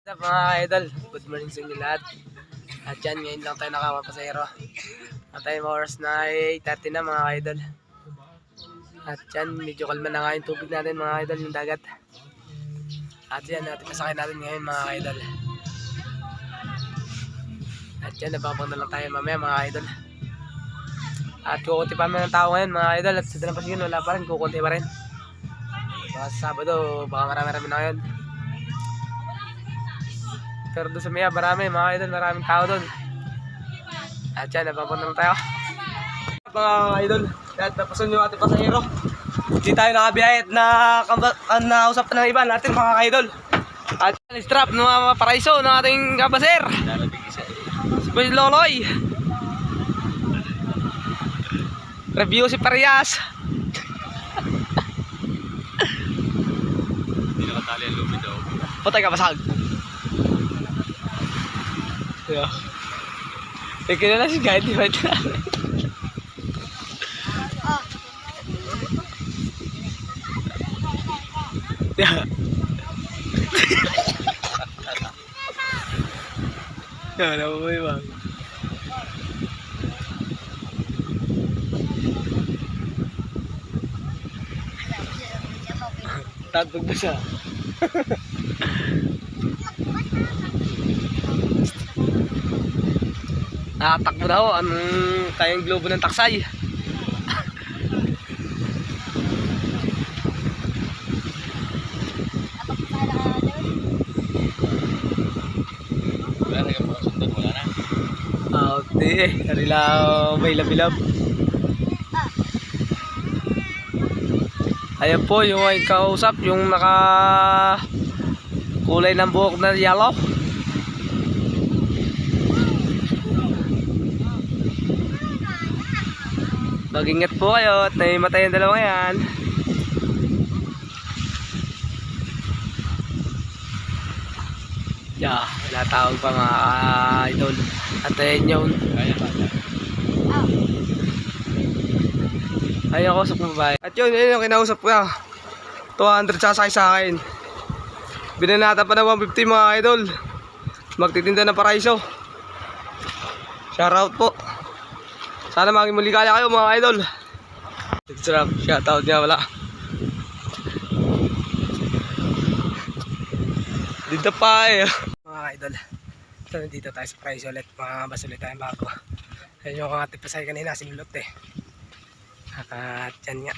What's up mga idol? Good morning sa inyo lahat. At yan, ngayon lang tayo nakamapasero. At tayo oras na ay 8:30 na mga idol. At yan, medyo kalma na nga yung tubig natin mga idol, yung dagat. At yan, natin pasakay natin ngayon mga idol. At yan, nababang na lang tayo mamaya mga idol. At kukunti pa naman ng tao ngayon mga idol. At sa Dalampasigan yun, wala pa rin, kukunti pa rin. Baka sa Sabado, baka marami-rami na ngayon. Pero doon sa Maya, marami mga idol, maraming tao doon. At yan, napapunta naman tayo. Mga idol, dahil tapusin yung ating pasahero. Hindi tayo nakabiyayat na nausap na ng iba natin mga idol. At yan, strap ng mga paraiso ng ating kabaser. Si Boy Loloy. Review si Parias. Hindi nakatali ang lumi daw. Patay ka basag. Yeah. Kaya na si guide, di ba? Yeah. Yeah, nabuhay ba? Tatog ba siya? Nakatakbo na ako, anong kayang globo ng taksay. Wala na yung mga sundan, wala na. Di, karila may labilab. Ayan po yung ay kausap, yung naka kulay ng buhok na yellow. Mag-ingat po kayo at naimatay ang dalawa yan. Yeah, natawag pa mga idol. At ayun yun. Ayun ako sa babae. At yun yung kinausap ko. 200 sasakay sa akin. Binanata pa na 150 mga idol. Magtitinda ng paraiso. Shoutout po. Sana maging maligaya kayo mga idol. Shoutout niya wala. Dito pa eh. Mga idol. So nandito tayo sa price ulit. Mga bus ulit tayong bago. Ayun yung ating pasay kanina sinulot eh. At yan nga.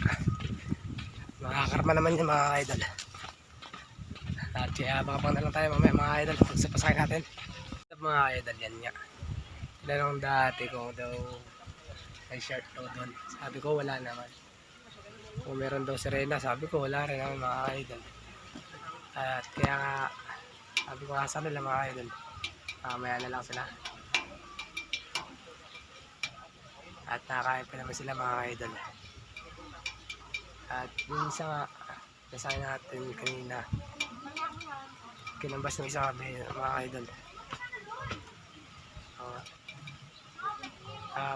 Makakarma naman yung mga idol. At kaya makapang na lang tayo mamaya mga idol. Pag sa pasay natin. Mga idol yan nga. Ilan ang dati ko daw may shirt daw doon. Sabi ko wala naman. Kung meron daw sirena, sabi ko wala rin naman mga idol. At kaya nga, sabi ko asan nila mga idol. Mamaya na lang sila. At nakakain pa naman sila mga idol. At yung isa nga, nasaya natin kanina. Kinambas ng isa kami mga idol.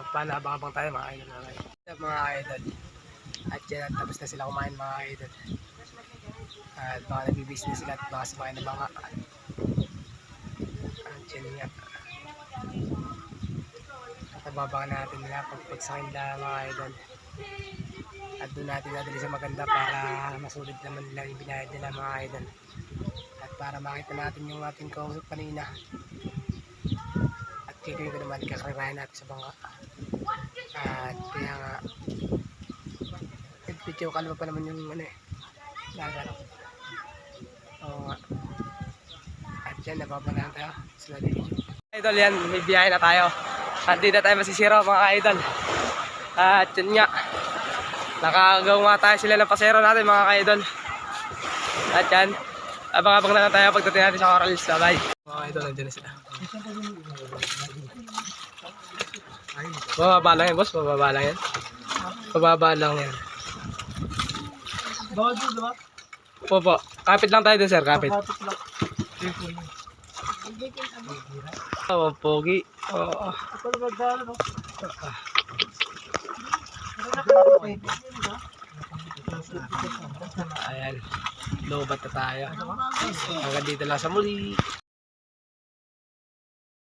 Panabang tayo mga idol mga idol. At yan, tapos na sila kumain mga idol. At baka nagbibusiness sila at baka sumain na banga. At yan nga. At nababangan natin nila pagsakin nila mga idol. At doon natin nadali sa maganda para masulit naman nila yung binayad nila mga idol. At para makita natin yung ating kausap kanina. At kikita ko naman kakarirahin natin sa banga. At kaya nga medyo kalma pa naman yung ano eh lagat. Oo nga. At yan, nababanahan tayo sila dito. Idol yan, may biyahe na tayo. At di na tayo masisiro mga idol. At yan nga, nakagawa tayo sila ng pasero natin mga idol. At yan, abang-abang na lang tayo pagdating natin sa Corals. Bye mga idol, nandiyan na sila. Bababa lang yan boss, bababa lang yan. Bababa lang yan. Opo, kapit lang tayo dun sir, kapit. Oh, pogi. Oh. Ayan, lobat na tayo. Hanggang dito lang sa muli.